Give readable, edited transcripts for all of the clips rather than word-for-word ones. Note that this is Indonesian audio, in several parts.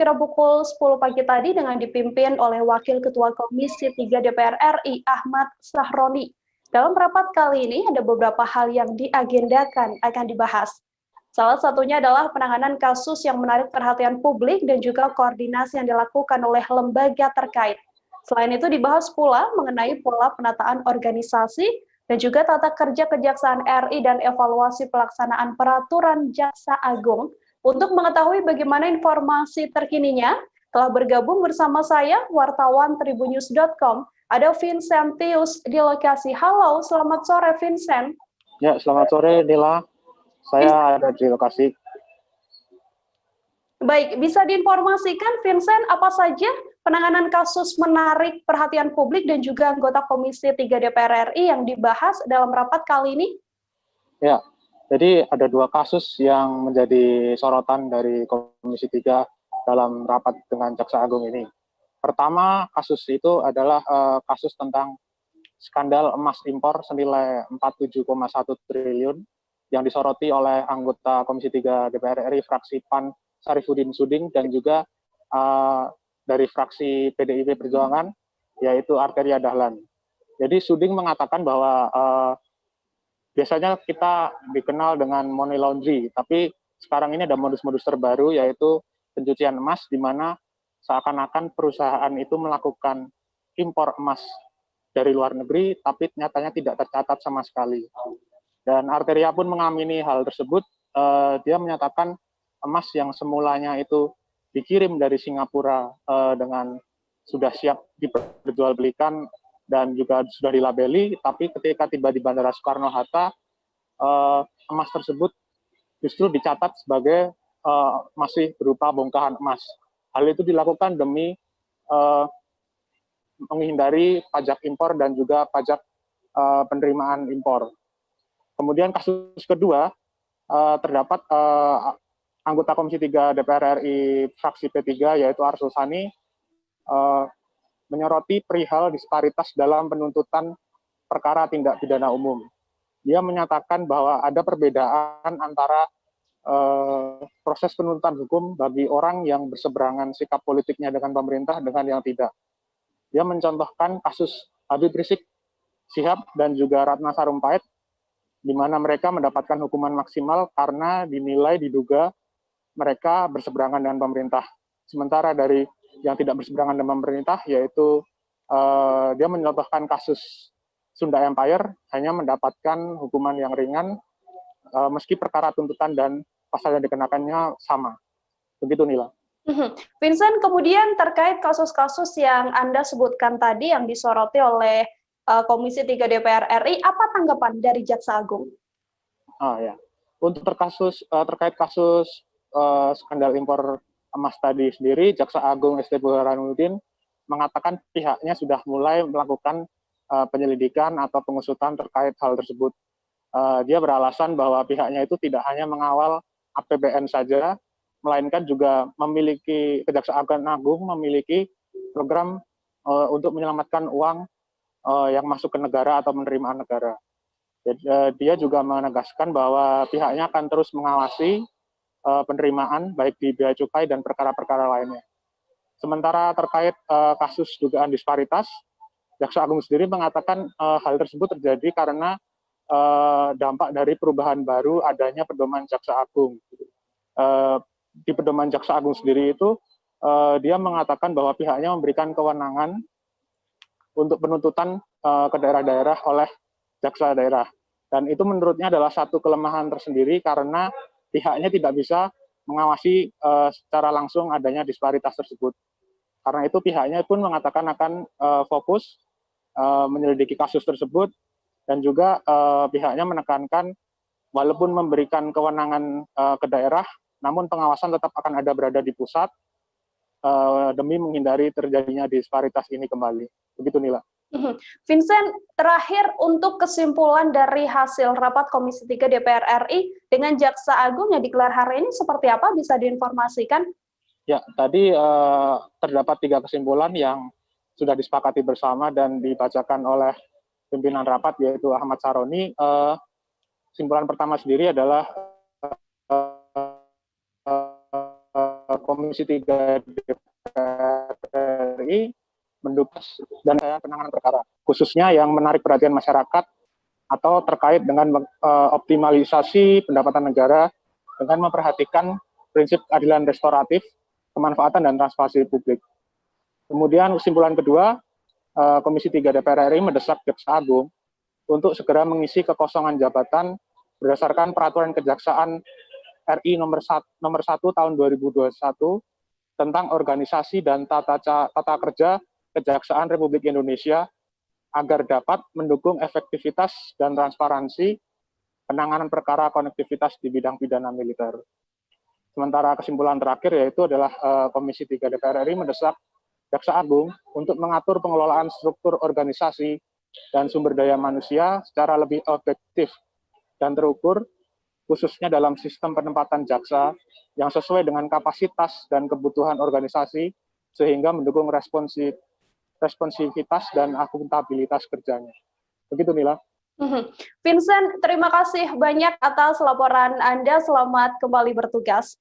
kira pukul 10 pagi tadi dengan dipimpin oleh Wakil Ketua Komisi 3 DPR RI Ahmad Sahroni. Dalam rapat kali ini ada beberapa hal yang diagendakan akan dibahas. Salah satunya adalah penanganan kasus yang menarik perhatian publik dan juga koordinasi yang dilakukan oleh lembaga terkait. Selain itu dibahas pula mengenai pola penataan organisasi dan juga tata kerja Kejaksaan RI dan evaluasi pelaksanaan peraturan Jaksa Agung. Untuk mengetahui bagaimana informasi terkininya, telah bergabung bersama saya, wartawan tribunnews.com, ada Vincentius di lokasi. Halo, selamat sore Vincent. Ya, selamat sore Nila. Saya ada di lokasi. Baik, bisa diinformasikan Vincent apa saja penanganan kasus menarik perhatian publik dan juga anggota Komisi 3 DPR RI yang dibahas dalam rapat kali ini? Ya, jadi ada dua kasus yang menjadi sorotan dari Komisi 3 dalam rapat dengan Jaksa Agung ini. Pertama, kasus itu adalah kasus tentang skandal emas impor senilai 47,1 triliun yang disoroti oleh anggota Komisi 3 DPR RI fraksi PAN Syarifuddin Suding dan juga dari fraksi PDIP Perjuangan, yaitu Arteria Dahlan. Jadi Suding mengatakan bahwa biasanya kita dikenal dengan money laundry, tapi sekarang ini ada modus-modus terbaru, yaitu pencucian emas, di mana seakan-akan perusahaan itu melakukan impor emas dari luar negeri, tapi nyatanya tidak tercatat sama sekali. Dan Arteria pun mengamini hal tersebut. Dia menyatakan emas yang semulanya itu dikirim dari Singapura dengan sudah siap diperjualbelikan dan juga sudah dilabeli, tapi ketika tiba di Bandara Soekarno-Hatta, emas tersebut justru dicatat sebagai masih berupa bongkahan emas. Hal itu dilakukan demi menghindari pajak impor dan juga pajak penerimaan impor. Kemudian kasus kedua, terdapat anggota Komisi 3 DPR RI fraksi P3, yaitu Arsul Sani, menyoroti perihal disparitas dalam penuntutan perkara tindak pidana umum. Dia menyatakan bahwa ada perbedaan antara proses penuntutan hukum bagi orang yang berseberangan sikap politiknya dengan pemerintah dengan yang tidak. Dia mencontohkan kasus Habib Rizik Syihab dan juga Ratna Sarumpait, di mana mereka mendapatkan hukuman maksimal karena dinilai diduga mereka berseberangan dengan pemerintah. Sementara dari yang tidak berseberangan dengan pemerintah, yaitu dia mencontohkan kasus Sunda Empire, hanya mendapatkan hukuman yang ringan, meski perkara tuntutan dan pasal yang dikenakannya sama. Begitu, Nila. Vincent, kemudian terkait kasus-kasus yang Anda sebutkan tadi yang disoroti oleh Komisi 3 DPR RI, apa tanggapan dari Jaksa Agung? Ya, untuk terkait kasus skandal impor emas tadi sendiri, Jaksa Agung ST Burhanuddin mengatakan pihaknya sudah mulai melakukan penyelidikan atau pengusutan terkait hal tersebut. Dia beralasan bahwa pihaknya itu tidak hanya mengawal APBN saja, melainkan juga memiliki, Kejaksaan Agung memiliki program untuk menyelamatkan uang yang masuk ke negara atau penerimaan negara. Dia juga menegaskan bahwa pihaknya akan terus mengawasi penerimaan baik di bea cukai dan perkara-perkara lainnya. Sementara terkait kasus dugaan disparitas, Jaksa Agung sendiri mengatakan hal tersebut terjadi karena dampak dari perubahan baru adanya pedoman Jaksa Agung. Di pedoman Jaksa Agung sendiri itu dia mengatakan bahwa pihaknya memberikan kewenangan untuk penuntutan ke daerah-daerah oleh jaksa daerah. Dan itu menurutnya adalah satu kelemahan tersendiri karena pihaknya tidak bisa mengawasi secara langsung adanya disparitas tersebut. Karena itu pihaknya pun mengatakan akan fokus menyelidiki kasus tersebut, dan juga pihaknya menekankan walaupun memberikan kewenangan ke daerah, namun pengawasan tetap akan ada berada di pusat demi menghindari terjadinya disparitas ini kembali. Begitu, Nila. Vincent, terakhir untuk kesimpulan dari hasil rapat Komisi 3 DPR RI dengan Jaksa Agung yang digelar hari ini seperti apa, bisa diinformasikan? Ya, tadi terdapat 3 kesimpulan yang sudah disepakati bersama dan dibacakan oleh pimpinan rapat, yaitu Ahmad Saroni. Kesimpulan pertama sendiri adalah Komisi 3 DPR RI mendukung dan penanganan perkara, khususnya yang menarik perhatian masyarakat atau terkait dengan optimalisasi pendapatan negara dengan memperhatikan prinsip keadilan restoratif, kemanfaatan dan transparansi publik. Kemudian kesimpulan kedua, Komisi 3 DPR RI mendesak Jaksa Agung untuk segera mengisi kekosongan jabatan berdasarkan Peraturan Kejaksaan RI nomor 1 tahun 2021 tentang organisasi dan tata kerja Kejaksaan Republik Indonesia agar dapat mendukung efektivitas dan transparansi penanganan perkara konektivitas di bidang pidana militer. Sementara kesimpulan terakhir yaitu adalah Komisi 3 DPR RI mendesak Jaksa Agung untuk mengatur pengelolaan struktur organisasi dan sumber daya manusia secara lebih objektif dan terukur, khususnya dalam sistem penempatan jaksa yang sesuai dengan kapasitas dan kebutuhan organisasi sehingga mendukung responsivitas dan akuntabilitas kerjanya. Begitu, Mila. Vincent, terima kasih banyak atas laporan Anda. Selamat kembali bertugas.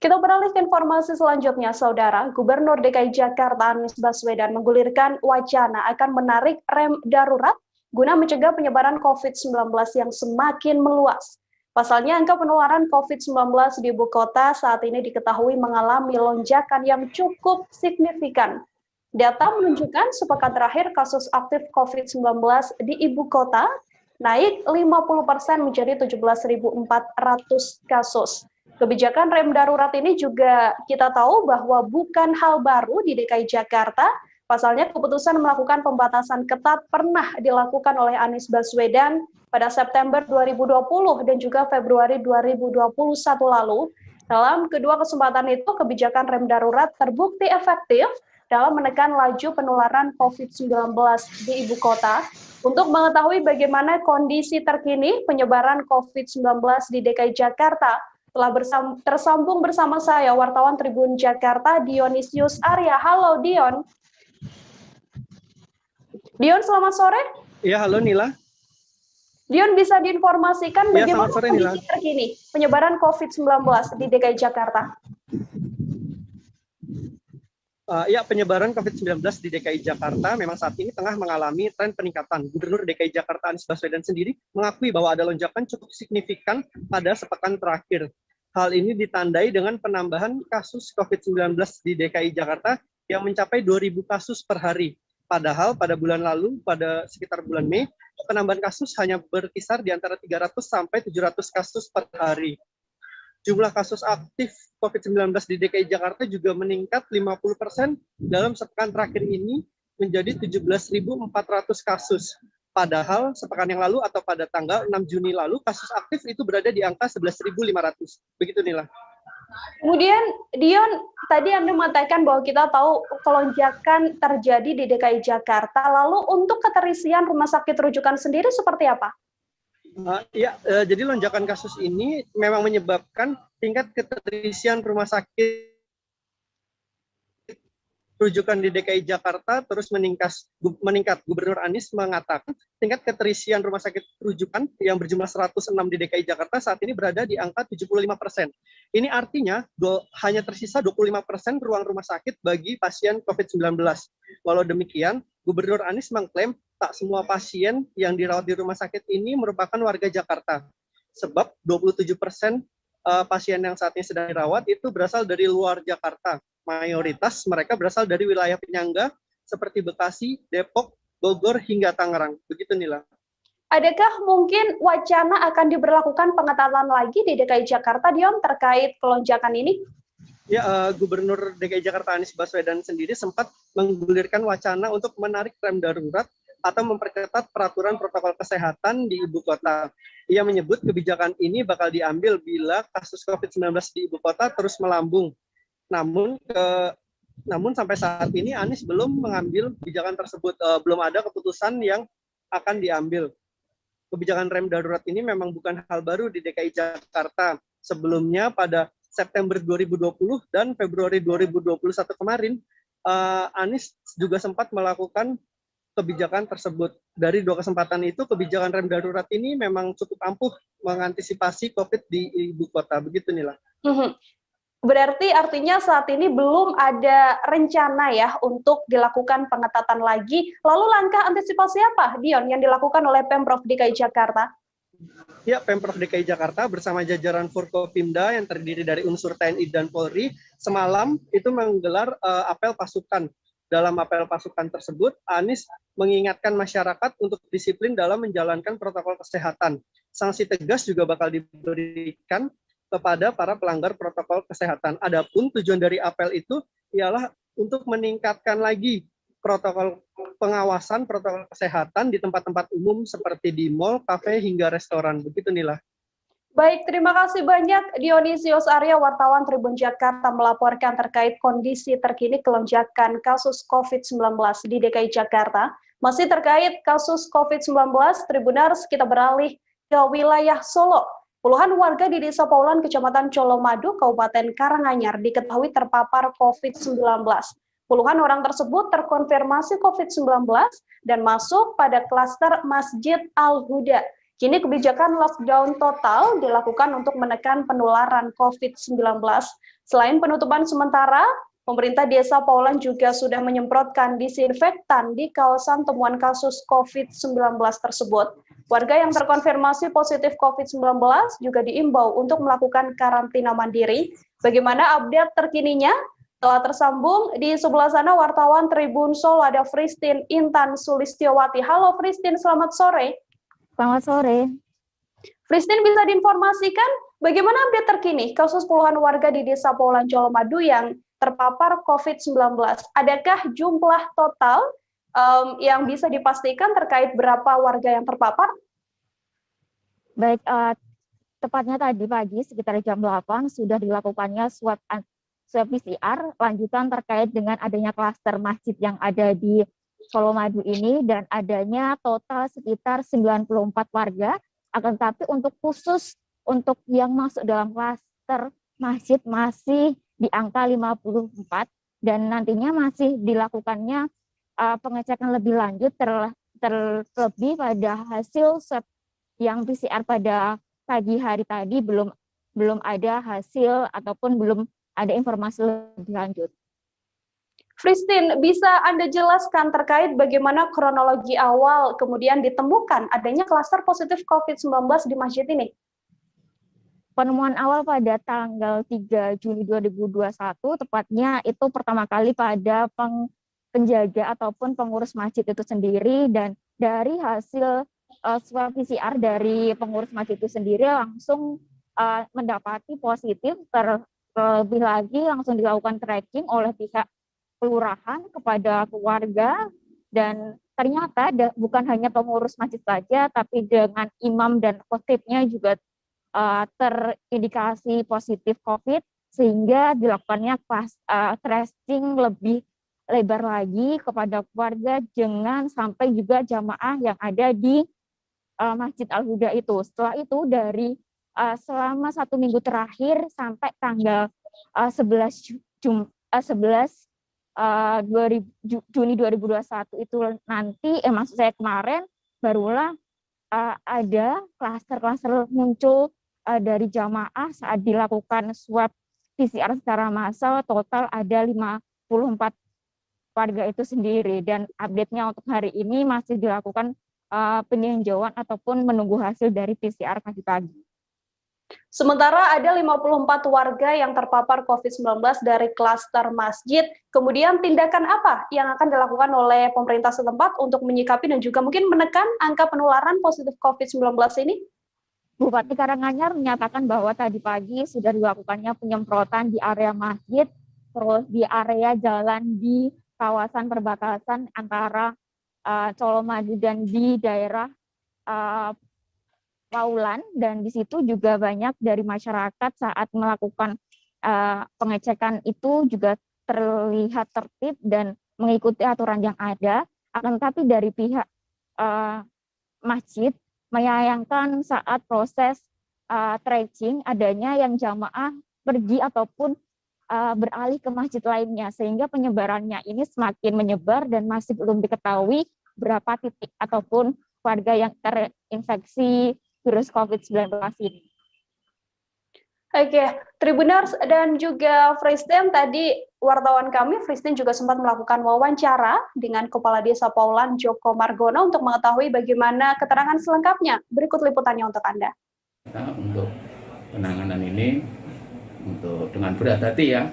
Kita beralih ke informasi selanjutnya, Saudara. Gubernur DKI Jakarta Anies Baswedan menggulirkan wacana akan menarik rem darurat guna mencegah penyebaran COVID-19 yang semakin meluas. Pasalnya, angka penularan COVID-19 di ibu kota saat ini diketahui mengalami lonjakan yang cukup signifikan. Data menunjukkan sepekan terakhir kasus aktif COVID-19 di ibu kota naik 50% menjadi 17.400 kasus. Kebijakan rem darurat ini juga kita tahu bahwa bukan hal baru di DKI Jakarta. Pasalnya keputusan melakukan pembatasan ketat pernah dilakukan oleh Anies Baswedan pada September 2020 dan juga Februari 2021 lalu. Dalam kedua kesempatan itu, kebijakan rem darurat terbukti efektif dalam menekan laju penularan COVID-19 di ibu kota. Untuk mengetahui bagaimana kondisi terkini penyebaran COVID-19 di DKI Jakarta, telah tersambung bersama saya, wartawan Tribun Jakarta, Dionisius Arya. Halo, Dion. Dion, selamat sore. Iya, halo Nila. Dion, bisa diinformasikan bagaimana sore, kondisi Nila. terkini penyebaran COVID-19 di DKI Jakarta? Ya, penyebaran COVID-19 di DKI Jakarta memang saat ini tengah mengalami tren peningkatan. Gubernur DKI Jakarta Anies Baswedan sendiri mengakui bahwa ada lonjakan cukup signifikan pada sepekan terakhir. Hal ini ditandai dengan penambahan kasus COVID-19 di DKI Jakarta yang mencapai 2.000 kasus per hari. Padahal pada bulan lalu, pada sekitar bulan Mei, penambahan kasus hanya berkisar di antara 300 sampai 700 kasus per hari. Jumlah kasus aktif COVID-19 di DKI Jakarta juga meningkat 50% dalam sepekan terakhir ini menjadi 17.400 kasus. Padahal sepekan yang lalu atau pada tanggal 6 Juni lalu kasus aktif itu berada di angka 11.500. Begitu, Nila. Kemudian, Dion, tadi Anda mengatakan bahwa kita tahu kelonjakan terjadi di DKI Jakarta. Lalu untuk keterisian rumah sakit rujukan sendiri seperti apa? Jadi lonjakan kasus ini memang menyebabkan tingkat keterisian rumah sakit rujukan di DKI Jakarta terus meningkat. Gubernur Anies mengatakan tingkat keterisian rumah sakit rujukan yang berjumlah 106 di DKI Jakarta saat ini berada di angka 75%. Ini artinya hanya tersisa 25% ruang rumah sakit bagi pasien COVID-19. Walau demikian, Gubernur Anies mengklaim tak semua pasien yang dirawat di rumah sakit ini merupakan warga Jakarta. Sebab 27% pasien yang saat ini sedang dirawat itu berasal dari luar Jakarta. Mayoritas mereka berasal dari wilayah penyangga seperti Bekasi, Depok, Bogor, hingga Tangerang. Begitu, Nila. Adakah mungkin wacana akan diberlakukan pengetatan lagi di DKI Jakarta, Dion, terkait kelonjakan ini? Ya, Gubernur DKI Jakarta Anies Baswedan sendiri sempat menggulirkan wacana untuk menarik rem darurat atau memperketat peraturan protokol kesehatan di ibu kota. Ia menyebut kebijakan ini bakal diambil bila kasus COVID-19 di ibu kota terus melambung. Namun sampai saat ini Anies belum mengambil kebijakan tersebut, belum ada keputusan yang akan diambil. Kebijakan rem darurat ini memang bukan hal baru di DKI Jakarta. Sebelumnya pada September 2020 dan Februari 2021 kemarin, Anies juga sempat melakukan kebijakan tersebut. Dari dua kesempatan itu, kebijakan rem darurat ini memang cukup ampuh mengantisipasi COVID di ibu kota. Begitu, Nila. Berarti artinya saat ini belum ada rencana ya untuk dilakukan pengetatan lagi. Lalu langkah antisipasi apa, Dion, yang dilakukan oleh Pemprov DKI Jakarta? Ya, Pemprov DKI Jakarta bersama jajaran Forkopimda yang terdiri dari unsur TNI dan Polri semalam itu menggelar apel pasukan. Dalam apel pasukan tersebut, Anies mengingatkan masyarakat untuk disiplin dalam menjalankan protokol kesehatan. Sanksi tegas juga bakal diberikan kepada para pelanggar protokol kesehatan. Adapun tujuan dari apel itu ialah untuk meningkatkan lagi protokol pengawasan protokol kesehatan di tempat-tempat umum seperti di mal, kafe, hingga restoran. Begitu, Nila. Baik, terima kasih banyak Dionisius Arya, wartawan Tribun Jakarta melaporkan terkait kondisi terkini kelonjakan kasus COVID-19 di DKI Jakarta. Masih terkait kasus COVID-19, Tribuners, kita beralih ke wilayah Solo. Puluhan warga di Desa Paulan, Kecamatan Colomadu, Kabupaten Karanganyar diketahui terpapar COVID-19. Puluhan orang tersebut terkonfirmasi COVID-19 dan masuk pada klaster Masjid Al-Huda. Kini kebijakan lockdown total dilakukan untuk menekan penularan COVID-19. Selain penutupan sementara, pemerintah Desa Paulan juga sudah menyemprotkan disinfektan di kawasan temuan kasus COVID-19 tersebut. Warga yang terkonfirmasi positif COVID-19 juga diimbau untuk melakukan karantina mandiri. Bagaimana update terkininya? Telah tersambung di sebelah sana wartawan Tribun Solo ada Fristin Intan Sulistiowati. Halo Fristin, selamat sore. Selamat sore. Fristin, bisa diinformasikan bagaimana update terkini kasus puluhan warga di Desa Paulan Colomadu yang terpapar COVID-19? Adakah jumlah total yang bisa dipastikan terkait berapa warga yang terpapar? Baik, tepatnya tadi pagi sekitar jam 8 sudah dilakukannya swab PCR lanjutan terkait dengan adanya klaster masjid yang ada di Colomadu ini dan adanya total sekitar 94 warga. Akan tetapi untuk khusus untuk yang masuk dalam klaster masjid masih di angka 54 dan nantinya masih dilakukannya pengecekan lebih lanjut terlebih pada hasil swab yang PCR pada pagi hari tadi belum ada hasil ataupun belum ada informasi lebih lanjut. Fristin, bisa Anda jelaskan terkait bagaimana kronologi awal kemudian ditemukan adanya klaster positif COVID-19 di masjid ini? Penemuan awal pada tanggal 3 Juni 2021, tepatnya itu pertama kali pada penjaga ataupun pengurus masjid itu sendiri, dan dari hasil swab PCR dari pengurus masjid itu sendiri langsung mendapati positif, terlebih lagi langsung dilakukan tracking oleh pihak kelurahan kepada keluarga dan ternyata bukan hanya pengurus masjid saja tapi dengan imam dan khotibnya juga terindikasi positif COVID sehingga dilakukannya tracing lebih lebar lagi kepada keluarga jangan sampai juga jamaah yang ada di Masjid Al-Huda itu. Setelah itu dari selama 1 minggu terakhir sampai tanggal 11 Juni 2021 itu nanti, maksud saya kemarin, barulah ada klaster-klaster muncul dari jamaah saat dilakukan swab PCR secara massal. Total ada 54 warga itu sendiri dan update-nya untuk hari ini masih dilakukan peninjauan ataupun menunggu hasil dari PCR pagi-pagi. Sementara ada 54 warga yang terpapar COVID-19 dari klaster masjid. Kemudian tindakan apa yang akan dilakukan oleh pemerintah setempat untuk menyikapi dan juga mungkin menekan angka penularan positif COVID-19 ini? Bupati Karanganyar menyatakan bahwa tadi pagi sudah dilakukannya penyemprotan di area masjid, terus di area jalan di kawasan perbatasan antara Colomadu dan di daerah Paulan, dan di situ juga banyak dari masyarakat saat melakukan pengecekan itu juga terlihat tertib dan mengikuti aturan yang ada. Akan tetapi dari pihak masjid menyayangkan saat proses tracing adanya yang jamaah pergi ataupun beralih ke masjid lainnya sehingga penyebarannya ini semakin menyebar dan masih belum diketahui berapa titik ataupun warga yang terinfeksi virus COVID-19 ini. Oke, Tribuners dan juga Fristen, tadi wartawan kami, Fristen juga sempat melakukan wawancara dengan Kepala Desa Paulan Joko Margono untuk mengetahui bagaimana keterangan selengkapnya. Berikut liputannya untuk Anda. Untuk penanganan ini, untuk dengan berat hati ya,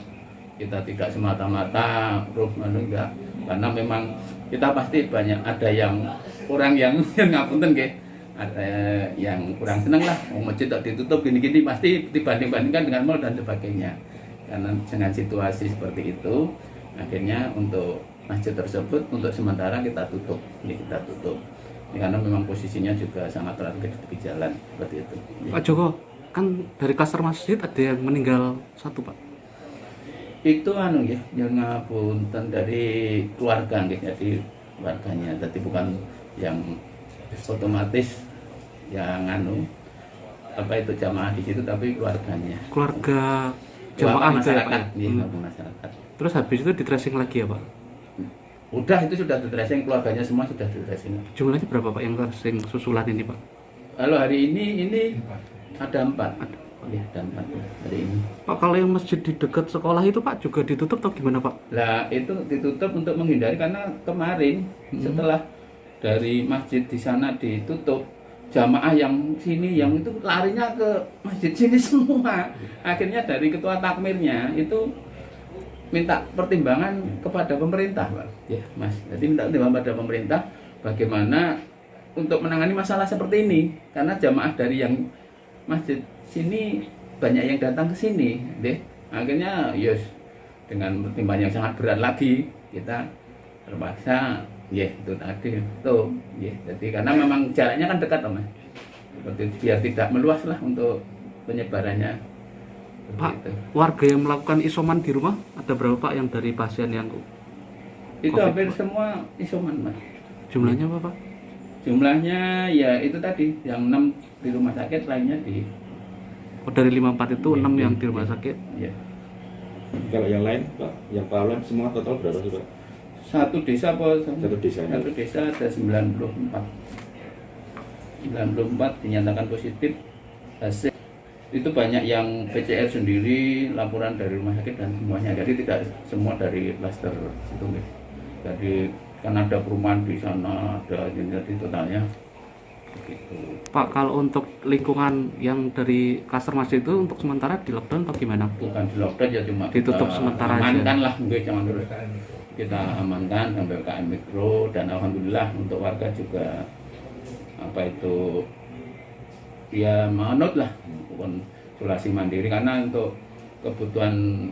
kita tidak semata-mata enggak, karena memang kita pasti banyak ada yang orang yang ngapunten nggih, ada yang kurang senang lah, masjid tak ditutup gini-gini, pasti dibanding-bandingkan dengan mal dan sebagainya. Karena dengan situasi seperti itu, akhirnya untuk masjid tersebut untuk sementara kita tutup, kita tutup. Ini karena memang posisinya juga sangat strategis di jalan seperti itu. Pak Joko, kan dari klaster masjid ada yang meninggal satu, Pak. Itu ya, yang ngapunten dari keluarga jadi keluarganya, jadi bukan yang otomatis yang apa itu jamaah di situ, tapi keluarganya. Keluarga jamaah masyarakat, masyarakat. Terus habis itu di tracing lagi ya, Pak? Udah, itu sudah di tracing, keluarganya semua sudah di tracing. Jumlahnya berapa, Pak, yang tracing susulan ini, Pak? Kalau hari ini ada 4. Ya, ada 4 hari ini. Pak, kalau yang masjid di dekat sekolah itu, Pak, juga ditutup atau gimana, Pak? Lah, itu ditutup untuk menghindari, karena kemarin setelah dari masjid di sana ditutup, jamaah yang sini yang itu larinya ke masjid sini semua. Akhirnya dari ketua takmirnya itu minta pertimbangan kepada pemerintah, Pak. Ya, Mas. Jadi minta pertimbangan pada pemerintah bagaimana untuk menangani masalah seperti ini, karena jamaah dari yang masjid sini banyak yang datang ke sini, deh. Akhirnya yes, dengan pertimbangan yang sangat berat lagi, kita terpaksa itu tadi tuh, jadi karena memang jaraknya kan dekat, Mas. Seperti biar tidak meluas lah untuk penyebarannya. Pak, itu. Warga yang melakukan isoman di rumah ada berapa, Pak, yang dari pasien yang itu COVID, hampir Pak? semua isoman, Mas. Jumlahnya apa, Pak? Jumlahnya ya itu tadi, yang 6 di rumah sakit, lainnya di Dari 54 itu 6 yang di rumah sakit. Ya. Kalau yang lain, Pak, yang Paulan semua total berapa sih, Pak? Satu desa apa? Satu desa. Satu desa ada 94. 94 dinyatakan positif. Hasil itu banyak yang PCR sendiri, laporan dari rumah sakit dan semuanya. Jadi tidak semua dari klaster itu, jadi kan ada perumahan di sana, ada, jadi totalnya begitu. Pak, kalau untuk lingkungan yang dari klaster masjid itu untuk sementara di lockdown atau gimana? Bukan di lockdown ya, cuma Ditutup kita sementara aja. amankan lah, mungkin jangan terus kita amankan sampai PPKM mikro, dan alhamdulillah untuk warga juga apa itu ya manut lah, bukan isolasi mandiri, karena untuk kebutuhan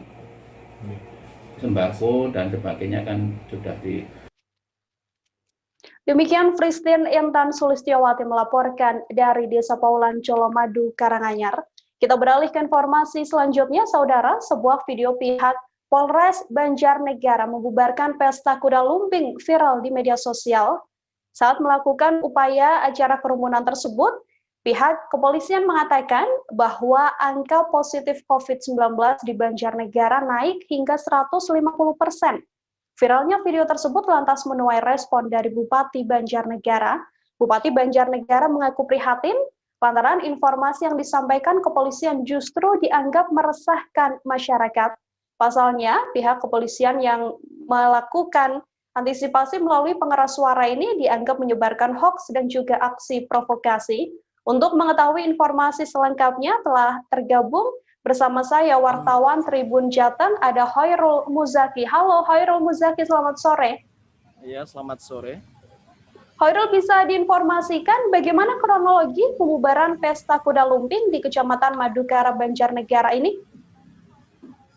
sembako dan sebagainya kan sudah di. Demikian Fristen Intan Sulistiawati melaporkan dari Desa Paulan Colomadu, Karanganyar. Kita beralih ke informasi selanjutnya, Saudara. Sebuah video pihak Polres Banjarnegara membubarkan pesta kuda lumping viral di media sosial. Saat melakukan upaya acara kerumunan tersebut, pihak kepolisian mengatakan bahwa angka positif COVID-19 di Banjarnegara naik hingga 150%. Viralnya video tersebut lantas menuai respon dari Bupati Banjarnegara. Bupati Banjarnegara mengaku prihatin lantaran informasi yang disampaikan kepolisian justru dianggap meresahkan masyarakat. Pasalnya, pihak kepolisian yang melakukan antisipasi melalui pengeras suara ini dianggap menyebarkan hoaks dan juga aksi provokasi. Untuk mengetahui informasi selengkapnya telah tergabung bersama saya wartawan Tribun Jateng, ada Hoirul Muzaki. Halo Hoirul Muzaki, selamat sore. Iya, selamat sore. Hoirul, bisa diinformasikan bagaimana kronologi pembubaran pesta kuda lumping di Kecamatan Madukara, Banjarnegara ini?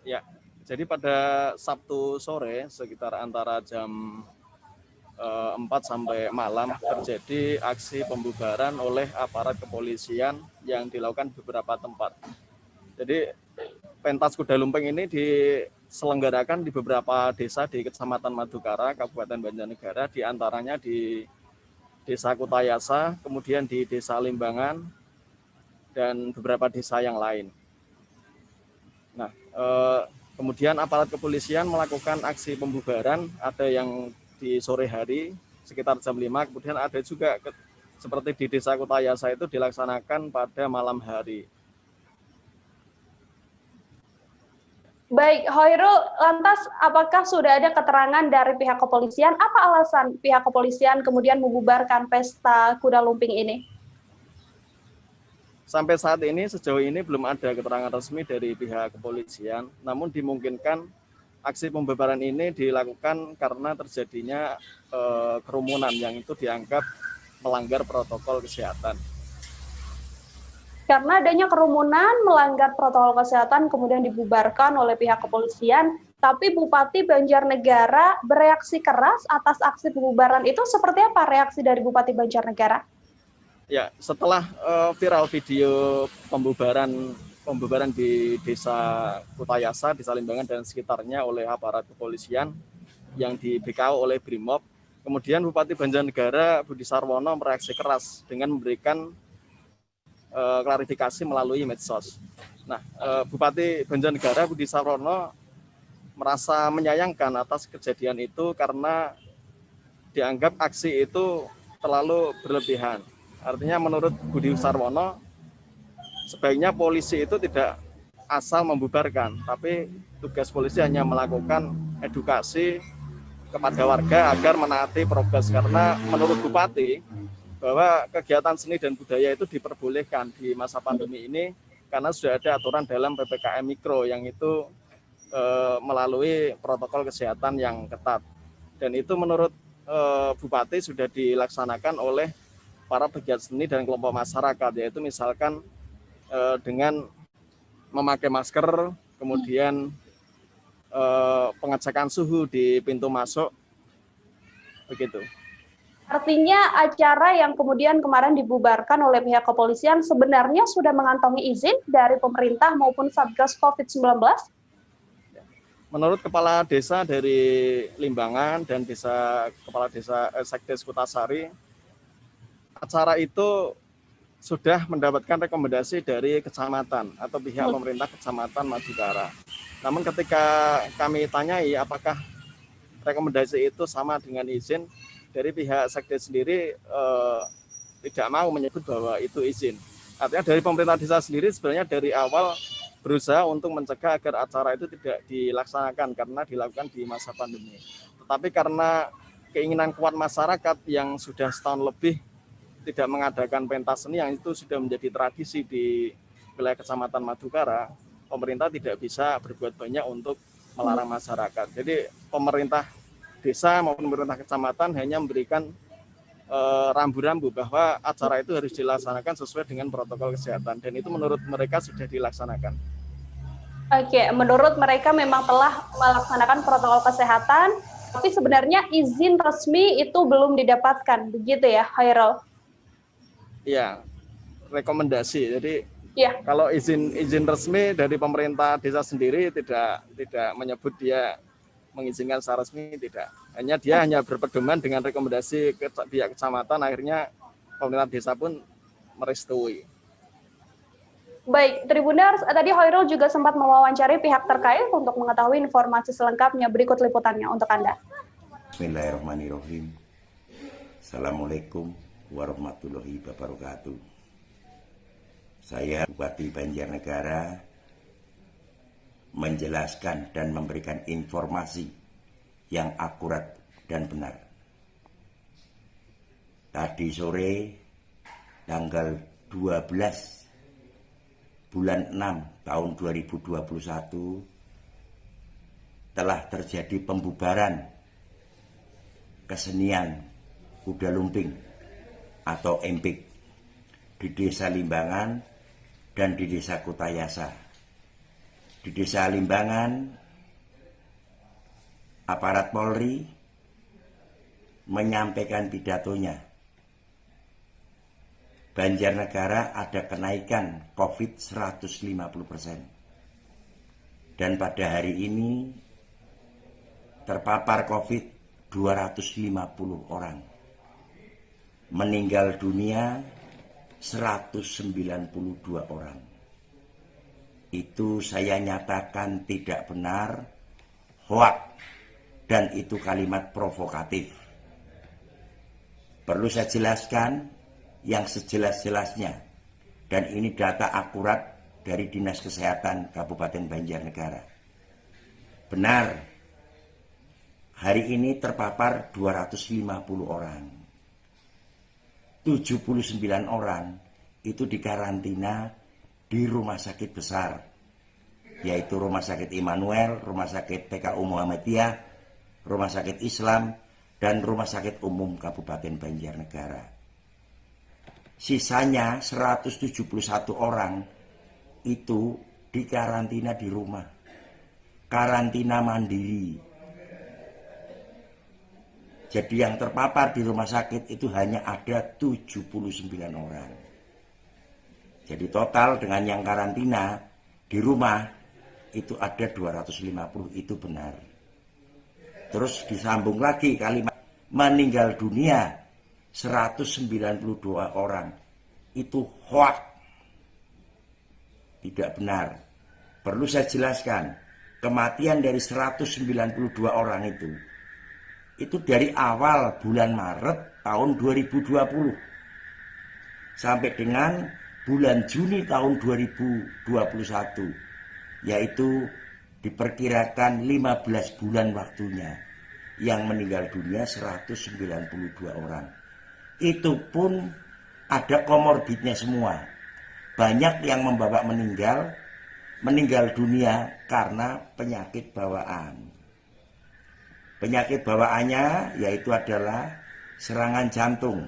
Ya, jadi pada Sabtu sore sekitar antara jam 4 sampai malam terjadi aksi pembubaran oleh aparat kepolisian yang dilakukan di beberapa tempat. Jadi pentas kuda lumping ini diselenggarakan di beberapa desa di Kecamatan Madukara, Kabupaten Banjarnegara, di antaranya di Desa Kutayasa, kemudian di Desa Limbangan, dan beberapa desa yang lain. Nah, kemudian aparat kepolisian melakukan aksi pembubaran, ada yang di sore hari sekitar jam 5, kemudian ada juga seperti di Desa Kutayasa itu dilaksanakan pada malam hari. Baik, Hoirul, lantas apakah sudah ada keterangan dari pihak kepolisian? Apa alasan pihak kepolisian kemudian membubarkan pesta kuda lumping ini? Sampai saat ini, sejauh ini belum ada keterangan resmi dari pihak kepolisian, namun dimungkinkan aksi pembubaran ini dilakukan karena terjadinya kerumunan yang itu dianggap melanggar protokol kesehatan. Karena adanya kerumunan melanggar protokol kesehatan kemudian dibubarkan oleh pihak kepolisian, tapi Bupati Banjarnegara bereaksi keras atas aksi pembubaran itu. Seperti apa reaksi dari Bupati Banjarnegara? Ya, setelah viral video pembubaran di Desa Kutayasa, Desa Limbangan dan sekitarnya oleh aparat kepolisian yang di BKO oleh Brimob, kemudian Bupati Banjarnegara Budi Sarwono mereaksi keras dengan memberikan klarifikasi melalui medsos. Nah, Bupati Banjarnegara Budi Sarwono merasa menyayangkan atas kejadian itu karena dianggap aksi itu terlalu berlebihan. Artinya menurut Budi Sarwono, sebaiknya polisi itu tidak asal membubarkan, tapi tugas polisi hanya melakukan edukasi kepada warga agar menaati prokes. Karena menurut Bupati, bahwa kegiatan seni dan budaya itu diperbolehkan di masa pandemi ini karena sudah ada aturan dalam PPKM Mikro yang itu melalui protokol kesehatan yang ketat. Dan itu menurut Bupati sudah dilaksanakan oleh para pegiat seni dan kelompok masyarakat, yaitu misalkan dengan memakai masker, kemudian pengecekan suhu di pintu masuk, begitu. Artinya acara yang kemudian kemarin dibubarkan oleh pihak kepolisian sebenarnya sudah mengantongi izin dari pemerintah maupun Satgas COVID-19? Menurut Kepala Desa dari Limbangan dan Kepala Desa Sekdes Kutasari, acara itu sudah mendapatkan rekomendasi dari kecamatan atau pihak pemerintah Kecamatan Madukara. Namun ketika kami tanyai apakah rekomendasi itu sama dengan izin, dari pihak Sekdes sendiri tidak mau menyebut bahwa itu izin. Artinya dari pemerintah desa sendiri sebenarnya dari awal berusaha untuk mencegah agar acara itu tidak dilaksanakan karena dilakukan di masa pandemi. Tetapi karena keinginan kuat masyarakat yang sudah setahun lebih tidak mengadakan pentas seni yang itu sudah menjadi tradisi di wilayah Kecamatan Madukara, pemerintah tidak bisa berbuat banyak untuk melarang masyarakat. Jadi pemerintah desa maupun pemerintah kecamatan hanya memberikan rambu-rambu bahwa acara itu harus dilaksanakan sesuai dengan protokol kesehatan, dan itu menurut mereka sudah dilaksanakan. Oke, menurut mereka memang telah melaksanakan protokol kesehatan, tapi sebenarnya izin resmi itu belum didapatkan, begitu ya, Hoirul? Iya, rekomendasi. Jadi ya, kalau izin resmi dari pemerintah desa sendiri tidak menyebut dia mengizinkan secara resmi, tidak. Dia hanya berpedoman dengan rekomendasi pihak kecamatan, akhirnya pemerintah desa pun merestui. Baik, Tribuners, tadi Hoirul juga sempat mewawancari pihak terkait untuk mengetahui informasi selengkapnya. Berikut liputannya untuk Anda. Bismillahirrahmanirrahim. Assalamualaikum warahmatullahi wabarakatuh. Saya Bupati Banjarnegara menjelaskan dan memberikan informasi yang akurat dan benar. Tadi sore tanggal 12 bulan 6 tahun 2021 telah terjadi pembubaran kesenian kuda lumping atau empik di Desa Limbangan dan di Desa Kutayasa. Di Desa Limbangan, aparat Polri menyampaikan pidatonya. Banjarnegara ada kenaikan COVID 150%. Dan pada hari ini terpapar COVID 250 orang. Meninggal dunia 192 orang. Itu saya nyatakan tidak benar, hoak, dan itu kalimat provokatif. Perlu saya jelaskan yang sejelas-jelasnya, dan ini data akurat dari Dinas Kesehatan Kabupaten Banjarnegara. Benar, hari ini terpapar 250 orang. 79 orang itu dikarantina di rumah sakit besar, yaitu Rumah Sakit Immanuel, Rumah Sakit PKU Muhammadiyah, Rumah Sakit Islam, dan Rumah Sakit Umum Kabupaten Banjarnegara. Sisanya 171 orang itu dikarantina di rumah, karantina mandiri. Jadi yang terpapar di rumah sakit itu hanya ada 79 orang. Jadi total dengan yang karantina di rumah itu ada 250, itu benar. Terus disambung lagi kalimat meninggal dunia 192 orang. Itu hoax. Tidak benar. Perlu saya jelaskan, kematian dari 192 orang itu dari awal bulan Maret tahun 2020 sampai dengan bulan Juni tahun 2021, yaitu diperkirakan 15 bulan waktunya. Yang meninggal dunia 192 orang. Itu pun ada komorbidnya semua. Banyak yang membawa meninggal dunia karena penyakit bawaan. Penyakit bawaannya yaitu adalah serangan jantung.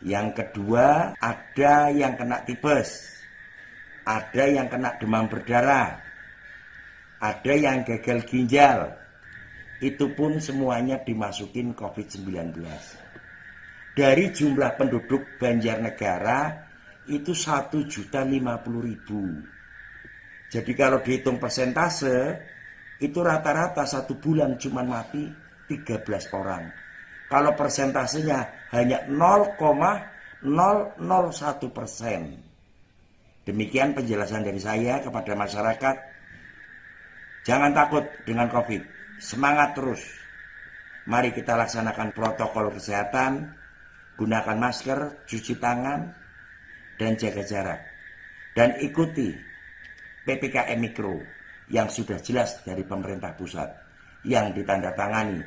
Yang kedua, ada yang kena tipes, ada yang kena demam berdarah, ada yang gagal ginjal. Itu pun semuanya dimasukin COVID-19. Dari jumlah penduduk Banjarnegara itu 1.050.000. Jadi kalau dihitung persentase, itu rata-rata satu bulan cuma mati 13 orang. Kalau persentasenya hanya 0,001%. Demikian penjelasan dari saya kepada masyarakat. Jangan takut dengan COVID. Semangat terus. Mari kita laksanakan protokol kesehatan, gunakan masker, cuci tangan, dan jaga jarak. Dan ikuti PPKM Mikro yang sudah jelas dari pemerintah pusat, yang ditandatangani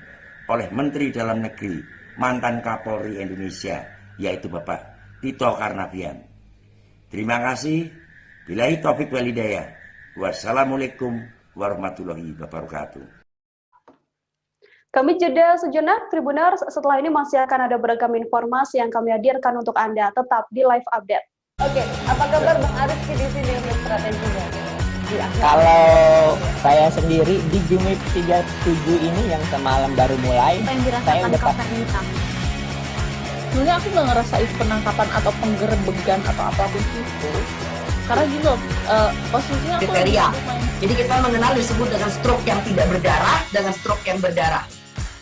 oleh Menteri Dalam Negeri, mantan Kapolri Indonesia, yaitu Bapak Tito Karnavian. Terima kasih. Billahi taufik wal hidayah. Wassalamualaikum warahmatullahi wabarakatuh. Kami jeda sejenak, Tribuners. Setelah ini masih akan ada beragam informasi yang kami hadirkan untuk Anda. Tetap di live update. Oke, apa kabar Bang Ariski di sini untuk strateginya? Kalau saya sendiri di Jumip 37 ini yang semalam baru mulai, saya udah pasti. Sebenarnya aku nggak ngerasain penangkapan atau penggerebegan atau apapun itu. Karena gini loh, posisinya aku kriteria. Jadi kita mengenal disebut dengan stroke yang tidak berdarah dengan stroke yang berdarah.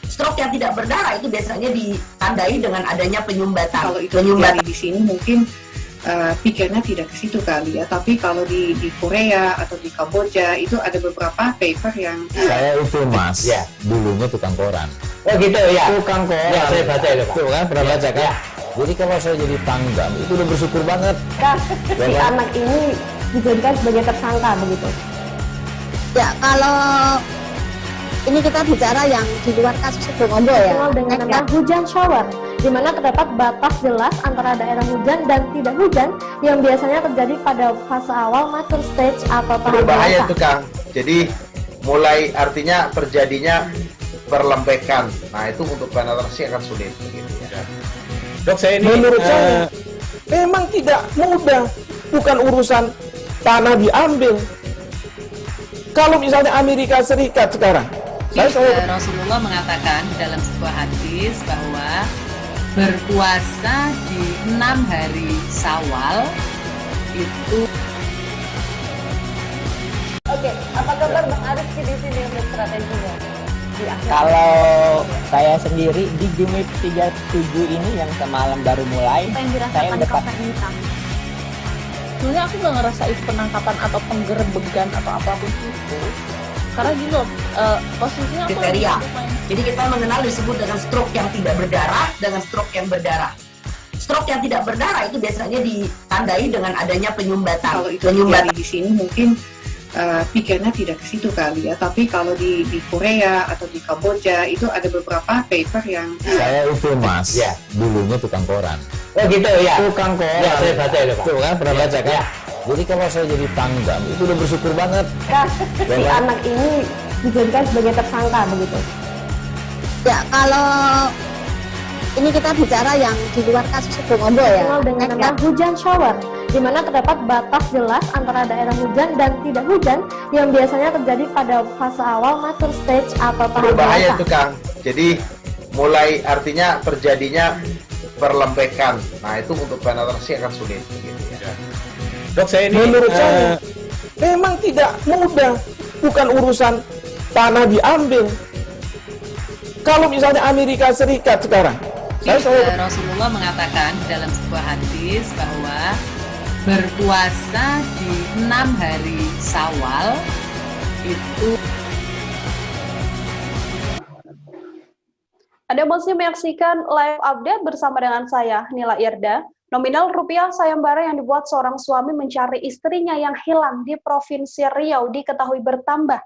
Stroke yang tidak berdarah itu biasanya ditandai dengan adanya penyumbatan. Kalau itu penyumbatan di sini mungkin pikirnya tidak ke situ kali ya, tapi kalau di Korea atau di Kamboja itu ada beberapa paper yang saya itu mas ya dulunya tukang koran. Oh gitu ya, tukang koran ya, saya baca itu tuh kan pernah baca kan ya. Jadi kalau saya jadi pangdam itu udah bersyukur banget si anak ini dijadikan sebagai tersangka begitu ya. Kalau ini kita bicara yang di luar kasus Situbondo ya, dengan nama hujan shower, di mana terdapat batas jelas antara daerah hujan dan tidak hujan yang biasanya terjadi pada fase awal mature stage atau tahap berbahaya itu Kang. Jadi mulai artinya terjadinya perlembekan. Nah itu untuk penetrasi akan sulit begitu ya. Dok, saya ini menurut saya memang tidak mudah, bukan urusan tanah diambil. Kalau misalnya Amerika Serikat sekarang, Rasulullah mengatakan dalam sebuah hadis bahwa berpuasa di 6 hari Syawal itu. Oke, apa kabar Bang Ariski di sini untuk strateginya? Kalau saya sendiri di Jumip 37 ini yang semalam baru mulai, saya udah pasti. Sebenarnya aku nggak ngerasain penangkapan atau penggerebegan atau apapun itu. Karena gini loh, posisinya aku kriteria. Jadi kita mengenal disebut dengan stroke yang tidak berdarah dengan stroke yang berdarah. Stroke yang tidak berdarah itu biasanya ditandai dengan adanya penyumbatan. Kalau itu penyumbatan di sini mungkin pikirnya tidak ke situ kali ya. Tapi kalau di Korea atau di Kamboja itu ada beberapa paper yang saya itu mas, dulunya tukang koran. Oh gitu ya. Tukang koran. Ya, saya baca itu Pak. Tuh kan pernah baca kan? Ya. Jadi kalau saya jadi pangdam itu udah bersyukur banget. Si anak ini dijadikan sebagai tersangka begitu. Ya, kalau ini kita bicara yang di luar kasus Bongombo ya. Dengan nama hujan shower, di mana terdapat batas jelas antara daerah hujan dan tidak hujan yang biasanya terjadi pada fase awal mature stage atau tahap berbahaya itu Kang. Jadi mulai artinya terjadinya perlembekan. Nah itu untuk penetrasi akan sulit. Gitu ya. Dok, saya ini menurut saya memang tidak mudah. Bukan urusan tanah diambil. Kalau misalnya Amerika Serikat sekarang, Rasulullah mengatakan dalam sebuah hadis bahwa berpuasa di 6 hari Syawal itu. Anda masih menyaksikan live update bersama dengan saya, Nila Irda. Nominal rupiah sayembara yang dibuat seorang suami mencari istrinya yang hilang di Provinsi Riau diketahui bertambah.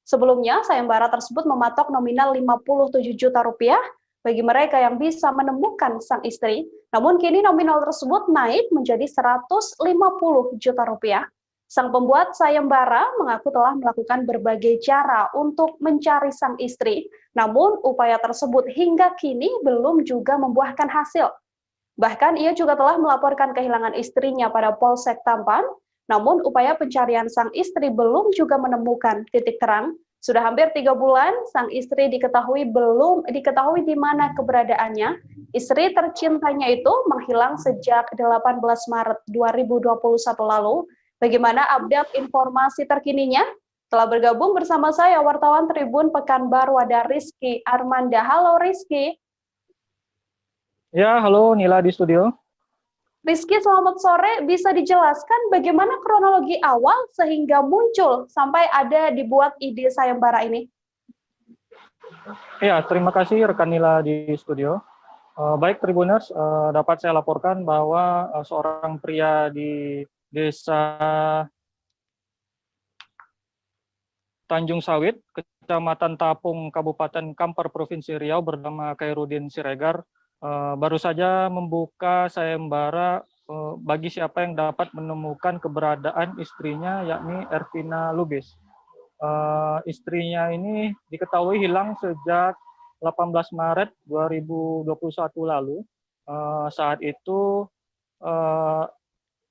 Sebelumnya, sayembara tersebut mematok nominal 57 juta rupiah bagi mereka yang bisa menemukan sang istri. Namun kini nominal tersebut naik menjadi 150 juta rupiah. Sang pembuat sayembara mengaku telah melakukan berbagai cara untuk mencari sang istri, namun upaya tersebut hingga kini belum juga membuahkan hasil. Bahkan ia juga telah melaporkan kehilangan istrinya pada Polsek Tampan, namun upaya pencarian sang istri belum juga menemukan titik terang. Sudah hampir 3 bulan, sang istri belum diketahui di mana keberadaannya. Istri tercintanya itu menghilang sejak 18 Maret 2021 lalu. Bagaimana update informasi terkininya? Telah bergabung bersama saya wartawan Tribun Pekanbaru ada Rizky Armanda. Halo Rizky. Ya, halo Nila di studio. Rizky, selamat sore. Bisa dijelaskan bagaimana kronologi awal sehingga muncul sampai ada dibuat ide sayembara ini? Ya, terima kasih rekan Nila di studio. Baik Tribuners, dapat saya laporkan bahwa seorang pria di Desa Tanjung Sawit, Kecamatan Tapung, Kabupaten Kampar, Provinsi Riau bernama Khairuddin Siregar baru saja membuka sayembara bagi siapa yang dapat menemukan keberadaan istrinya, yakni Ervina Lubis. Istrinya ini diketahui hilang sejak 18 Maret 2021 lalu. Saat itu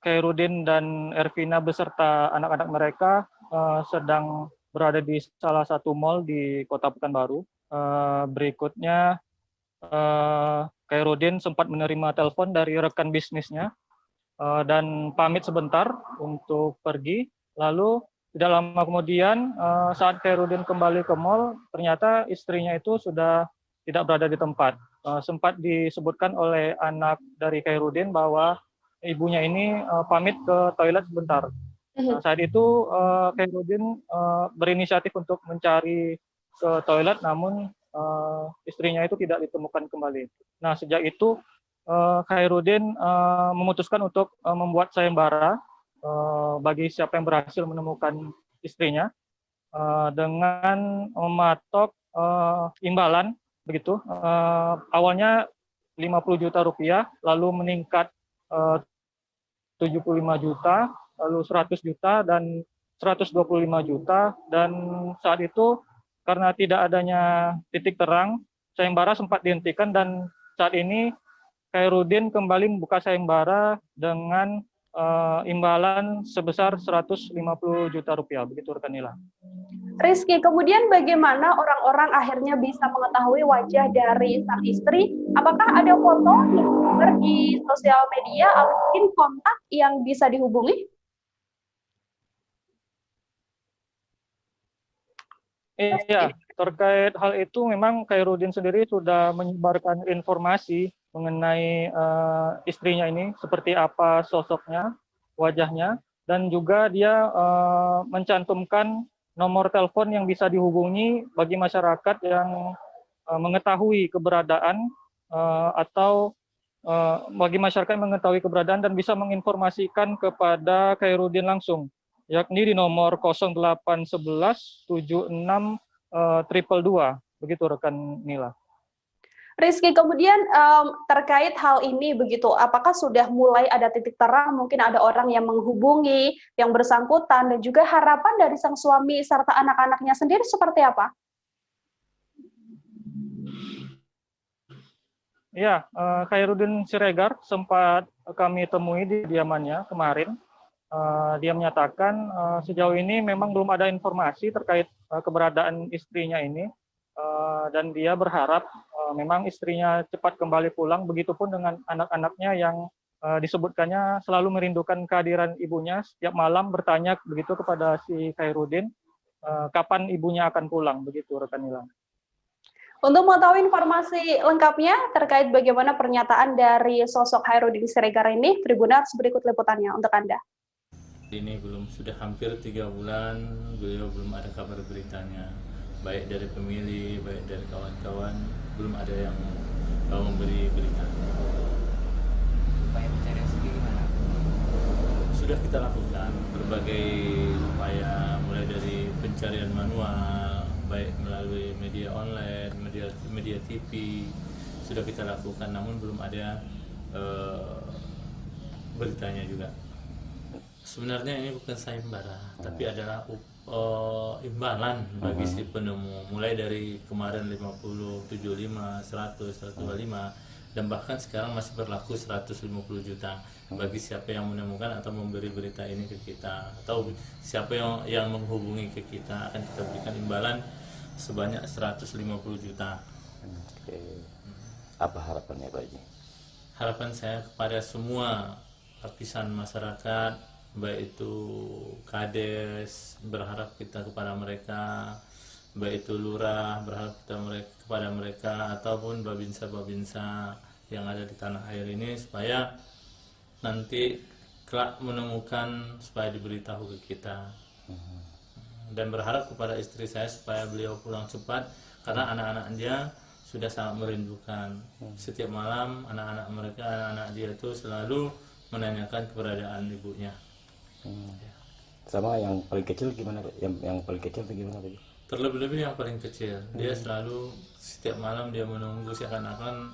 Khairuddin dan Ervina beserta anak-anak mereka sedang berada di salah satu mal di Kota Pekanbaru. Berikutnya Khairuddin sempat menerima telepon dari rekan bisnisnya dan pamit sebentar untuk pergi. Lalu tidak lama kemudian saat Khairuddin kembali ke mal, ternyata istrinya itu sudah tidak berada di tempat. Sempat disebutkan oleh anak dari Khairuddin bahwa ibunya ini pamit ke toilet sebentar. Saat itu Khairuddin berinisiatif untuk mencari ke toilet, namun istrinya itu tidak ditemukan kembali. Nah, sejak itu Khairuddin memutuskan untuk membuat sayembara bagi siapa yang berhasil menemukan istrinya dengan mematok imbalan begitu. Awalnya 50 juta rupiah, lalu meningkat 75 juta, lalu 100 juta dan 125 juta, dan saat itu karena tidak adanya titik terang, sayembara sempat dihentikan dan saat ini Khairuddin kembali membuka sayembara dengan imbalan sebesar 150 juta rupiah. Begitu rekan Nila. Rizky, kemudian bagaimana orang-orang akhirnya bisa mengetahui wajah dari sang istri? Apakah ada foto di sosial media atau mungkin kontak yang bisa dihubungi? Iya, terkait hal itu memang Khairuddin sendiri sudah menyebarkan informasi mengenai istrinya ini, seperti apa sosoknya, wajahnya, dan juga dia mencantumkan nomor telepon yang bisa dihubungi bagi masyarakat yang mengetahui keberadaan atau bagi masyarakat yang mengetahui keberadaan dan bisa menginformasikan kepada Khairuddin langsung. yakni di nomor 0811 76 222. Begitu rekan Nila. Rizky, kemudian terkait hal ini begitu, apakah sudah mulai ada titik terang, mungkin ada orang yang menghubungi yang bersangkutan, dan juga harapan dari sang suami serta anak-anaknya sendiri seperti apa? Ya, Khairuddin Siregar sempat kami temui di kediamannya kemarin. Dia menyatakan sejauh ini memang belum ada informasi terkait keberadaan istrinya ini, dan dia berharap memang istrinya cepat kembali pulang, begitupun dengan anak-anaknya yang disebutkannya selalu merindukan kehadiran ibunya, setiap malam bertanya begitu kepada si Khairuddin, kapan ibunya akan pulang, begitu rekan Nila. Untuk mengetahui informasi lengkapnya terkait bagaimana pernyataan dari sosok Khairuddin Siregar ini, Tribuners berikut liputannya untuk Anda. Ini sudah hampir 3 bulan, beliau belum ada kabar beritanya, baik dari pemilih, baik dari kawan-kawan, belum ada yang memberi berita. Upaya pencarian sendiri gimana? Sudah kita lakukan berbagai upaya, mulai dari pencarian manual, baik melalui media online, media TV, sudah kita lakukan, namun belum ada beritanya juga. Sebenarnya ini bukan sayembara, tapi adalah imbalan bagi si penemu, mulai dari kemarin 50, 75, 100, 125, dan bahkan sekarang masih berlaku 150 juta bagi siapa yang menemukan atau memberi berita ini ke kita, atau siapa yang menghubungi ke kita, akan kita berikan imbalan sebanyak 150 juta. Oke. Apa harapannya Pak Haji? Harapan saya kepada semua lapisan masyarakat, baik itu kades, berharap kita kepada mereka, baik itu lurah, berharap kita kepada mereka, ataupun babinsa-babinsa yang ada di tanah air ini, supaya nanti kelak menemukan, supaya diberitahu ke kita. Dan berharap kepada istri saya supaya beliau pulang cepat, karena anak-anak dia sudah sangat merindukan. Setiap malam anak-anak mereka, anak-anak dia itu selalu menanyakan keberadaan ibunya. Sama yang paling kecil gimana Pak? Yang paling kecil itu gimana Pak? Terlebih-lebih yang paling kecil, dia selalu setiap malam dia menunggu, seakan-akan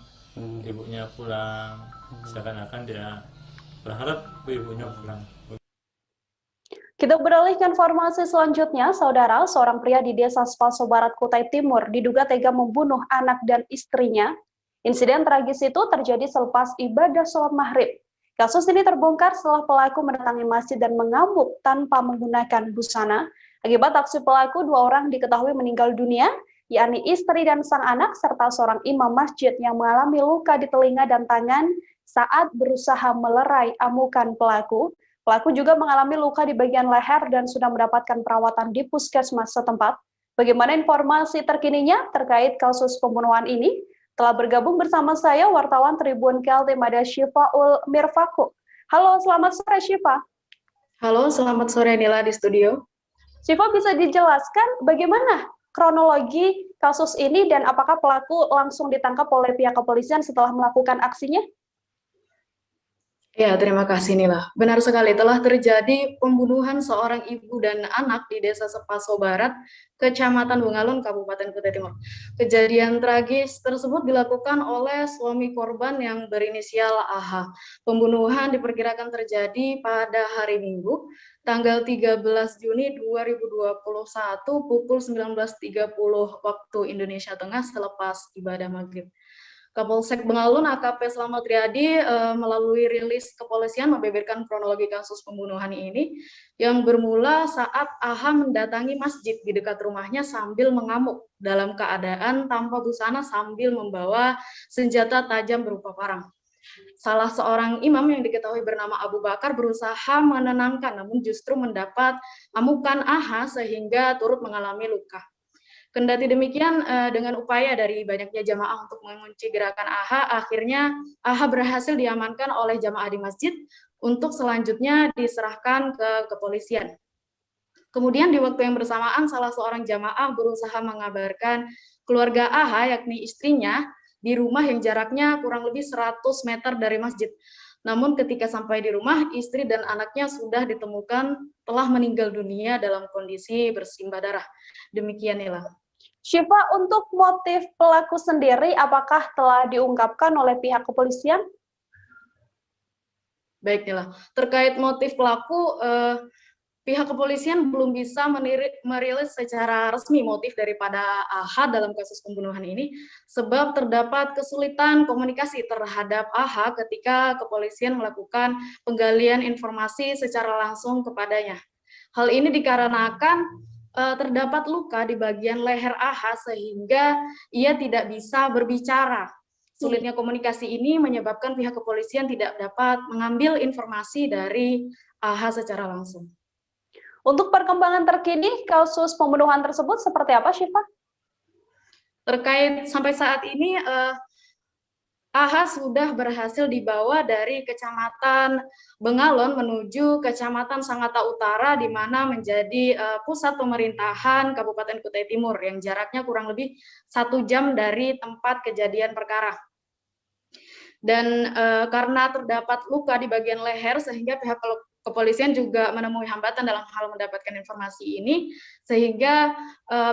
ibunya pulang, seakan-akan dia berharap ibunya pulang. Kita beralih ke informasi selanjutnya, saudara, seorang pria di Desa Spaso Barat, Kutai Timur diduga tega membunuh anak dan istrinya. Insiden tragis itu terjadi selepas ibadah sholat maghrib. Kasus ini terbongkar setelah pelaku mendatangi masjid dan mengamuk tanpa menggunakan busana. Akibat aksi pelaku, 2 orang diketahui meninggal dunia, yakni istri dan sang anak, serta seorang imam masjid yang mengalami luka di telinga dan tangan saat berusaha melerai amukan pelaku. Pelaku juga mengalami luka di bagian leher dan sudah mendapatkan perawatan di puskesmas setempat. Bagaimana informasi terkininya terkait kasus pembunuhan ini? Telah bergabung bersama saya wartawan Tribun Kaltim ada Syifaul Mirfaku. Halo, selamat sore Syifa. Halo, selamat sore Nila di studio. Syifa, bisa dijelaskan bagaimana kronologi kasus ini dan apakah pelaku langsung ditangkap oleh pihak kepolisian setelah melakukan aksinya? Ya, terima kasih Nila. Benar sekali, telah terjadi pembunuhan seorang ibu dan anak di Desa Spaso Barat, Kecamatan Bungalon, Kabupaten Kutai Timur. Kejadian tragis tersebut dilakukan oleh suami korban yang berinisial AH. Pembunuhan diperkirakan terjadi pada hari Minggu, tanggal 13 Juni 2021 pukul 19.30 waktu Indonesia Tengah selepas ibadah maghrib. Kapolsek Bengalun AKP Slamet Riyadi melalui rilis kepolisian membeberkan kronologi kasus pembunuhan ini yang bermula saat AH mendatangi masjid di dekat rumahnya sambil mengamuk dalam keadaan tanpa busana sambil membawa senjata tajam berupa parang. Salah seorang imam yang diketahui bernama Abu Bakar berusaha menenangkan namun justru mendapat amukan AH sehingga turut mengalami luka. Kendati demikian, dengan upaya dari banyaknya jamaah untuk mengunci gerakan AH, akhirnya AH berhasil diamankan oleh jamaah di masjid untuk selanjutnya diserahkan ke kepolisian. Kemudian di waktu yang bersamaan, salah seorang jamaah berusaha mengabarkan keluarga AH, yakni istrinya, di rumah yang jaraknya kurang lebih 100 meter dari masjid. Namun ketika sampai di rumah, istri dan anaknya sudah ditemukan telah meninggal dunia dalam kondisi bersimbah darah. Demikian Nila. Syifa, untuk motif pelaku sendiri apakah telah diungkapkan oleh pihak kepolisian? Baik Nila, terkait motif pelaku, pihak kepolisian belum bisa merilis secara resmi motif daripada AH dalam kasus pembunuhan ini, sebab terdapat kesulitan komunikasi terhadap AH ketika kepolisian melakukan penggalian informasi secara langsung kepadanya. Hal ini dikarenakan terdapat luka di bagian leher AH sehingga ia tidak bisa berbicara. Sulitnya komunikasi ini menyebabkan pihak kepolisian tidak dapat mengambil informasi dari AH secara langsung. Untuk perkembangan terkini kasus pembunuhan tersebut seperti apa, Syifa? Terkait sampai saat ini, AH sudah berhasil dibawa dari Kecamatan Bengalon menuju Kecamatan Sangatta Utara, di mana menjadi pusat pemerintahan Kabupaten Kutai Timur yang jaraknya kurang lebih 1 jam dari tempat kejadian perkara. Dan karena terdapat luka di bagian leher, sehingga pihak kepolisian juga menemui hambatan dalam hal mendapatkan informasi ini, sehingga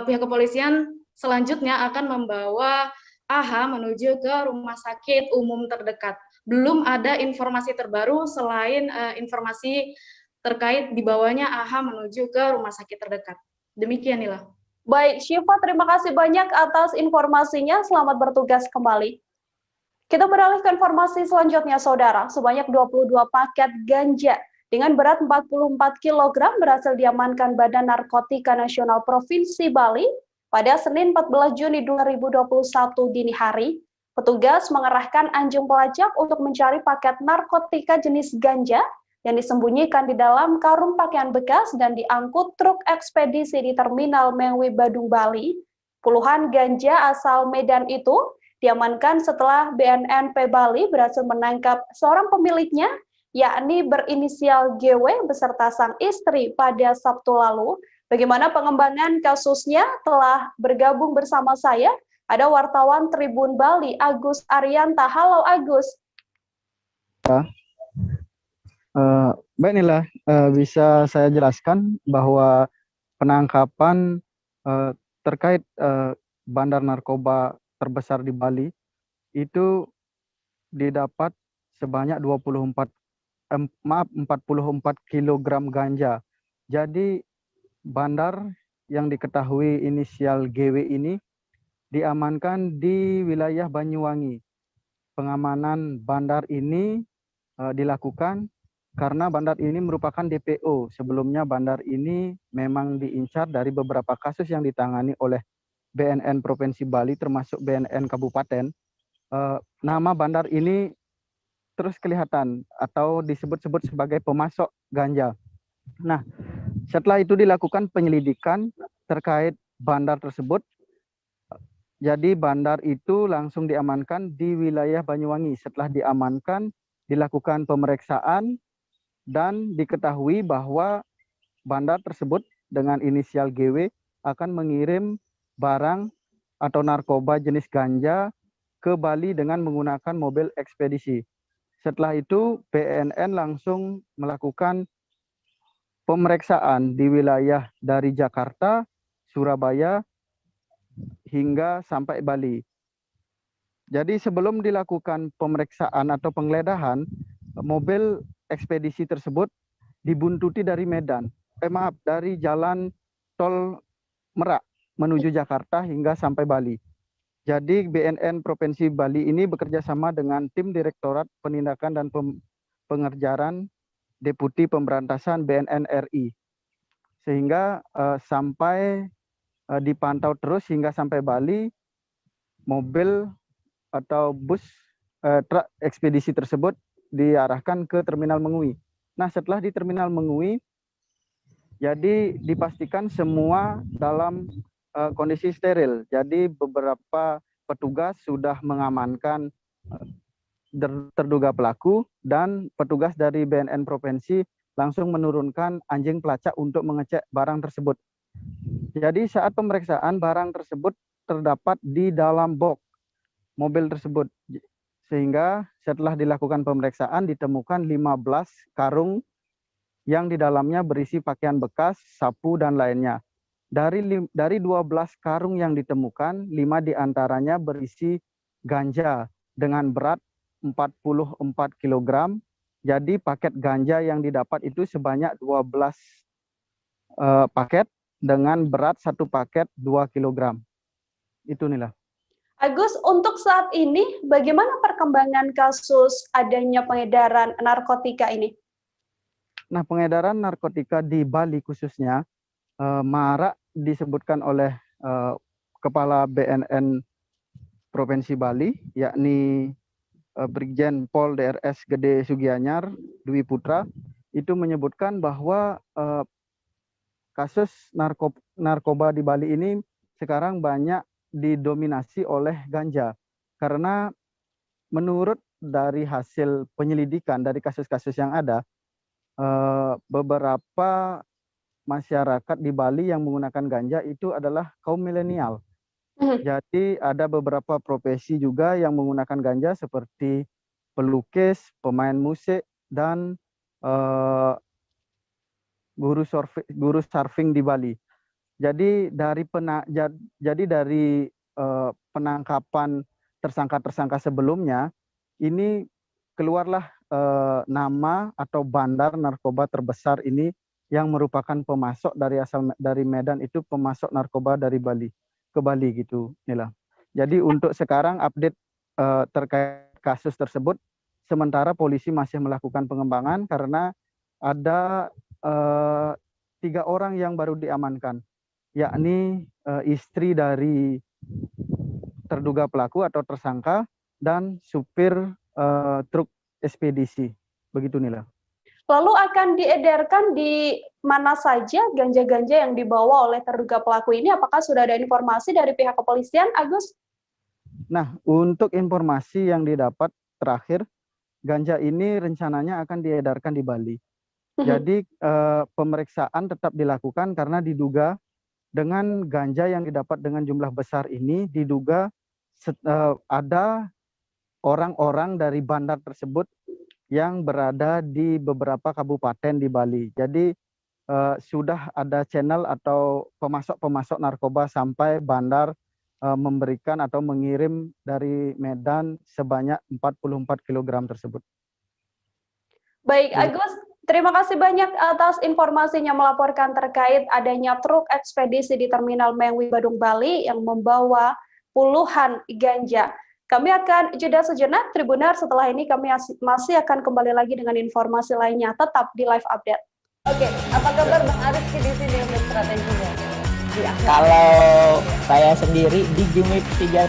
pihak kepolisian selanjutnya akan membawa AH menuju ke rumah sakit umum terdekat. Belum ada informasi terbaru selain informasi terkait dibawanya AH menuju ke rumah sakit terdekat. Demikian Nila. Baik, Syifa, terima kasih banyak atas informasinya. Selamat bertugas kembali. Kita beralih ke informasi selanjutnya, Saudara. Sebanyak 22 paket ganja dengan berat 44 kg berhasil diamankan Badan Narkotika Nasional Provinsi Bali pada Senin 14 Juni 2021 dini hari. Petugas mengerahkan anjing pelacak untuk mencari paket narkotika jenis ganja yang disembunyikan di dalam karung pakaian bekas dan diangkut truk ekspedisi di Terminal Mengwi Badung, Bali. Puluhan ganja asal Medan itu diamankan setelah BNNP Bali berhasil menangkap seorang pemiliknya, yakni berinisial GW beserta sang istri pada Sabtu lalu. Bagaimana pengembangan kasusnya? Telah bergabung bersama saya, ada wartawan Tribun Bali, Agus Arianta. Halo Agus. Baik Nila, bisa saya jelaskan bahwa penangkapan terkait bandar narkoba terbesar di Bali itu didapat sebanyak 44 kg ganja. Jadi bandar yang diketahui inisial GW ini diamankan di wilayah Banyuwangi. Pengamanan bandar ini dilakukan karena bandar ini merupakan DPO. Sebelumnya bandar ini memang diincar dari beberapa kasus yang ditangani oleh BNN Provinsi Bali termasuk BNN Kabupaten. Nama bandar ini terus kelihatan atau disebut-sebut sebagai pemasok ganja. Nah, setelah itu dilakukan penyelidikan terkait bandar tersebut. Jadi bandar itu langsung diamankan di wilayah Banyuwangi. Setelah diamankan, dilakukan pemeriksaan dan diketahui bahwa bandar tersebut dengan inisial GW akan mengirim barang atau narkoba jenis ganja ke Bali dengan menggunakan mobil ekspedisi. Setelah itu BNN langsung melakukan pemeriksaan di wilayah dari Jakarta, Surabaya, hingga sampai Bali. Jadi sebelum dilakukan pemeriksaan atau penggeledahan, mobil ekspedisi tersebut dibuntuti dari Medan. Dari jalan tol Merak menuju Jakarta hingga sampai Bali. Jadi BNN Provinsi Bali ini bekerja sama dengan tim Direktorat Penindakan dan Pengerjaan Deputi Pemberantasan BNN RI. Sehingga sampai dipantau terus hingga sampai Bali, mobil atau bus truk ekspedisi tersebut diarahkan ke Terminal Mengwi. Nah, setelah di Terminal Mengwi, jadi dipastikan semua dalam kondisi steril. Jadi beberapa petugas sudah mengamankan terduga pelaku dan petugas dari BNN Provinsi langsung menurunkan anjing pelacak untuk mengecek barang tersebut. Jadi saat pemeriksaan barang tersebut terdapat di dalam box mobil tersebut. Sehingga setelah dilakukan pemeriksaan ditemukan 15 karung yang di dalamnya berisi pakaian bekas, sapu, dan lainnya. Dari 12 karung yang ditemukan, 5 diantaranya berisi ganja dengan berat 44 kg. Jadi paket ganja yang didapat itu sebanyak 12 paket dengan berat 1 paket 2 kg. Itu Nila. Agus, untuk saat ini bagaimana perkembangan kasus adanya pengedaran narkotika ini? Nah, pengedaran narkotika di Bali khususnya marak disebutkan oleh Kepala BNN Provinsi Bali, yakni Brigjen Pol DRS Gede Sugianyar Dwi Putra, itu menyebutkan bahwa kasus narkoba di Bali ini sekarang banyak didominasi oleh ganja. Karena menurut dari hasil penyelidikan dari kasus-kasus yang ada, beberapa masyarakat di Bali yang menggunakan ganja itu adalah kaum milenial. Jadi ada beberapa profesi juga yang menggunakan ganja seperti pelukis, pemain musik, dan guru surfing di Bali. Jadi dari penangkapan tersangka-tersangka sebelumnya, ini keluarlah nama atau bandar narkoba terbesar ini yang merupakan pemasok dari Medan, itu pemasok narkoba dari Bali ke Bali gitu, Nila. Jadi untuk sekarang update terkait kasus tersebut, sementara polisi masih melakukan pengembangan karena ada 3 orang yang baru diamankan, yakni istri dari terduga pelaku atau tersangka dan supir truk ekspedisi. Begitu Nila. Lalu akan diedarkan di mana saja ganja-ganja yang dibawa oleh terduga pelaku ini? Apakah sudah ada informasi dari pihak kepolisian, Agus? Nah, untuk informasi yang didapat terakhir, ganja ini rencananya akan diedarkan di Bali. Jadi pemeriksaan tetap dilakukan karena diduga dengan ganja yang didapat dengan jumlah besar ini, diduga ada orang-orang dari bandar tersebut yang berada di beberapa kabupaten di Bali. Jadi sudah ada channel atau pemasok-pemasok narkoba sampai bandar memberikan atau mengirim dari Medan sebanyak 44 kg tersebut. Baik, Agus, terima kasih banyak atas informasinya melaporkan terkait adanya truk ekspedisi di Terminal Mengwi, Badung, Bali yang membawa puluhan ganja. Kami akan jeda sejenak, Tribunar. Setelah ini kami masih akan kembali lagi dengan informasi lainnya. Tetap di live update. Oke, apa kabar Bang Arifki di sini untuk strateginya? Kalau saya sendiri di Jumip 37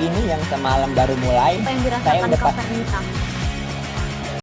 ini yang semalam baru mulai, Apa yang saya dirasakan udah Kak Fernita?